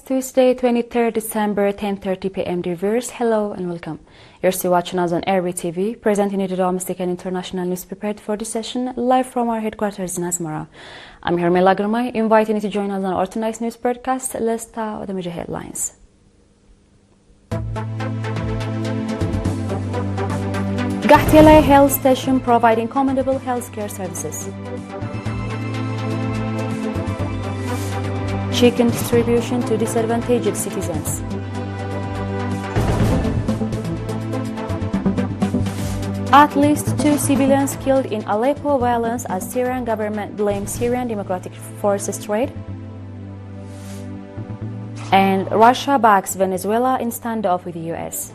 Tuesday, 23rd December, 10:30 p.m. viewers. Hello and welcome. You're still watching us on ERi-TV, presenting you the domestic and international news prepared for this session, live from our headquarters in Asmara. I'm Hermela Gurmai, inviting you to join us on our tonight's news broadcast. Let's start with the major headlines. Gahtiyala Health Station providing commendable healthcare services. Chicken distribution to disadvantaged citizens. At least 2 civilians killed in Aleppo violence as Syrian government blames Syrian Democratic Forces trade. And Russia backs Venezuela in standoff with the US.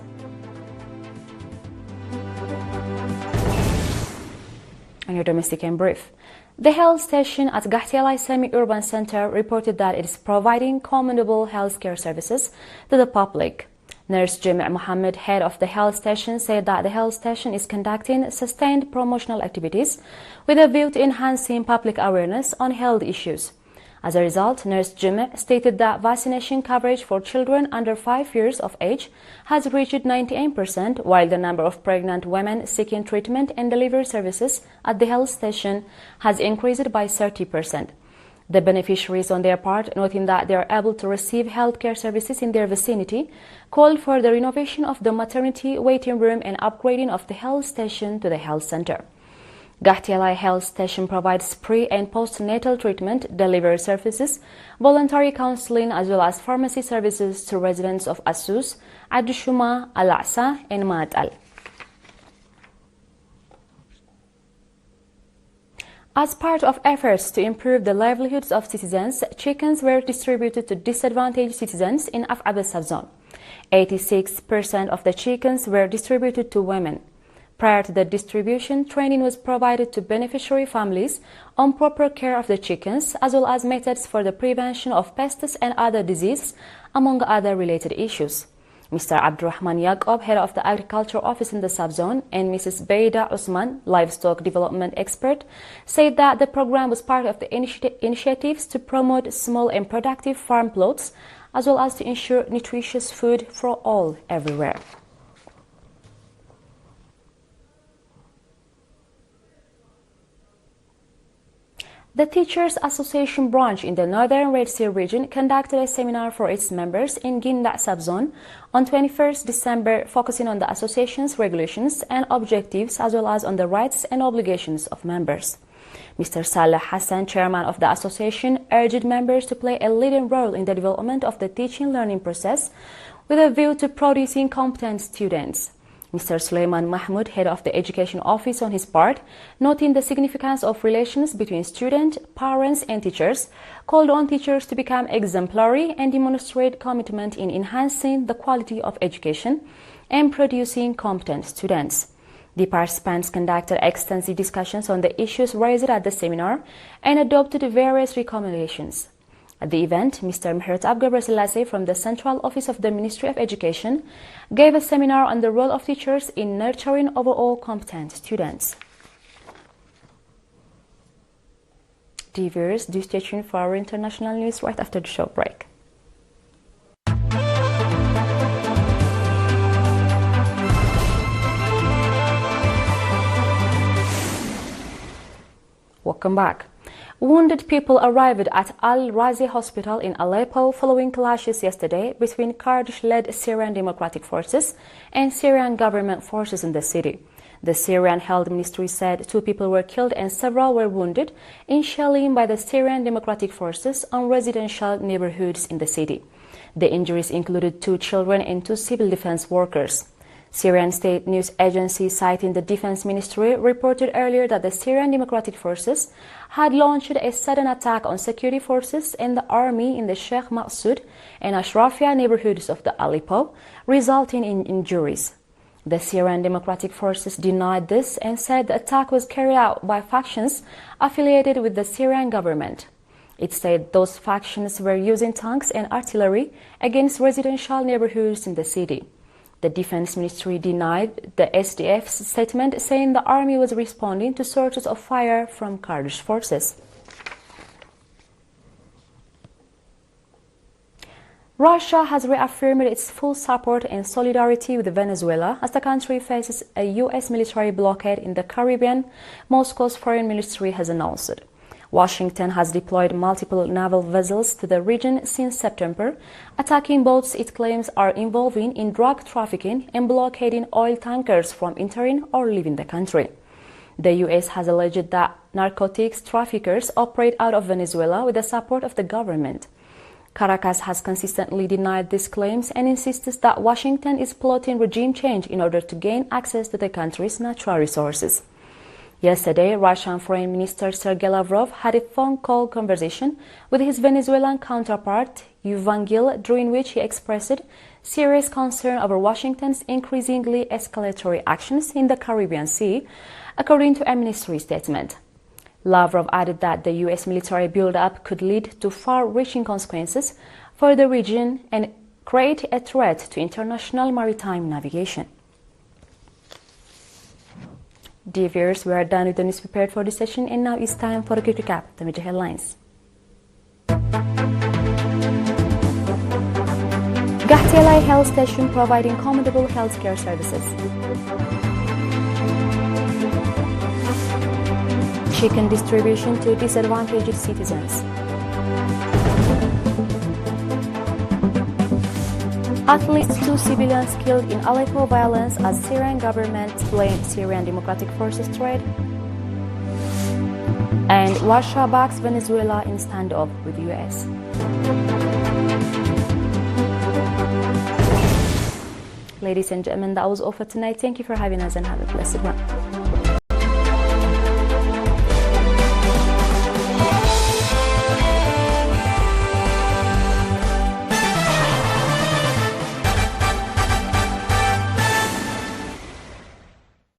On your domestic and brief. The health station at Gahtiyala Semi-Urban Center reported that it is providing commendable healthcare services to the public. Nurse Ginda Mohammed, head of the health station, said that the health station is conducting sustained promotional activities with a view to enhancing public awareness on health issues. As a result, Nurse Ginda stated that vaccination coverage for children under 5 years of age has reached 98%, while the number of pregnant women seeking treatment and delivery services at the health station has increased by 30%. The beneficiaries, on their part, noting that they are able to receive healthcare services in their vicinity, called for the renovation of the maternity waiting room and upgrading of the health station to the health center. Gahtiyala Health Station provides pre- and postnatal treatment, delivery services, voluntary counseling, as well as pharmacy services to residents of Asus, Adushuma, Al-Asa, and Ma'atal. As part of efforts to improve the livelihoods of citizens, chickens were distributed to disadvantaged citizens in Af'ab subzone. 86% of the chickens were distributed to women. Prior to the distribution, training was provided to beneficiary families on proper care of the chickens, as well as methods for the prevention of pests and other diseases, among other related issues. Mr. Abdurrahman Yaqub, head of the agriculture office in the subzone, and Mrs. Beida Usman, livestock development expert, said that the program was part of the initiatives to promote small and productive farm plots, as well as to ensure nutritious food for all everywhere. The Teachers Association branch in the Northern Red Sea region conducted a seminar for its members in Ginda subzone on 21st December, focusing on the association's regulations and objectives, as well as on the rights and obligations of members. Mr. Saleh Hassan, chairman of the association, urged members to play a leading role in the development of the teaching-learning process with a view to producing competent students. Mr. Suleiman Mahmoud, head of the education office, on his part, noting the significance of relations between student, parents and teachers, called on teachers to become exemplary and demonstrate commitment in enhancing the quality of education and producing competent students. The participants conducted extensive discussions on the issues raised at the seminar and adopted various recommendations. At the event, Mr. Mehret Abgabrasilase from the Central Office of the Ministry of Education gave a seminar on the role of teachers in nurturing overall competent students. Dear viewers, do stay tuned for our international news right after the short break. Welcome back. Wounded people arrived at Al-Razi Hospital in Aleppo following clashes yesterday between Kurdish-led Syrian Democratic Forces and Syrian government forces in the city. The Syrian Health Ministry said 2 people were killed and several were wounded in shelling by the Syrian Democratic Forces on residential neighborhoods in the city. The injuries included 2 children and 2 civil defense workers. Syrian state news agency citing the defense ministry reported earlier that the Syrian Democratic Forces had launched a sudden attack on security forces and the army in the Sheikh Maqsoud and Ashrafia neighborhoods of the Aleppo, resulting in injuries. The Syrian Democratic Forces denied this and said the attack was carried out by factions affiliated with the Syrian government. It said those factions were using tanks and artillery against residential neighborhoods in the city. The Defense Ministry denied the SDF's statement, saying the army was responding to sources of fire from Kurdish forces. Russia has reaffirmed its full support and solidarity with Venezuela as the country faces a U.S. military blockade in the Caribbean, Moscow's foreign ministry has announced. Washington has deployed multiple naval vessels to the region since September, attacking boats it claims are involving in drug trafficking and blockading oil tankers from entering or leaving the country. The U.S. has alleged that narcotics traffickers operate out of Venezuela with the support of the government. Caracas has consistently denied these claims and insists that Washington is plotting regime change in order to gain access to the country's natural resources. Yesterday, Russian Foreign Minister Sergei Lavrov had a phone call conversation with his Venezuelan counterpart, Evangel, during which he expressed serious concern over Washington's increasingly escalatory actions in the Caribbean Sea, according to a ministry statement. Lavrov added that the U.S. military buildup could lead to far-reaching consequences for the region and create a threat to international maritime navigation. Dear viewers, we are done with the news prepared for this session, and now it's time for a quick recap of the major headlines. Gahtiyalai Health Station providing commendable healthcare services. Chicken distribution to disadvantaged citizens. At least 2 civilians killed in Aleppo violence as Syrian government blamed Syrian Democratic Forces threat. And Russia backs Venezuela in standoff with US. Ladies and gentlemen, that was all for tonight. Thank you for having us and have a blessed one.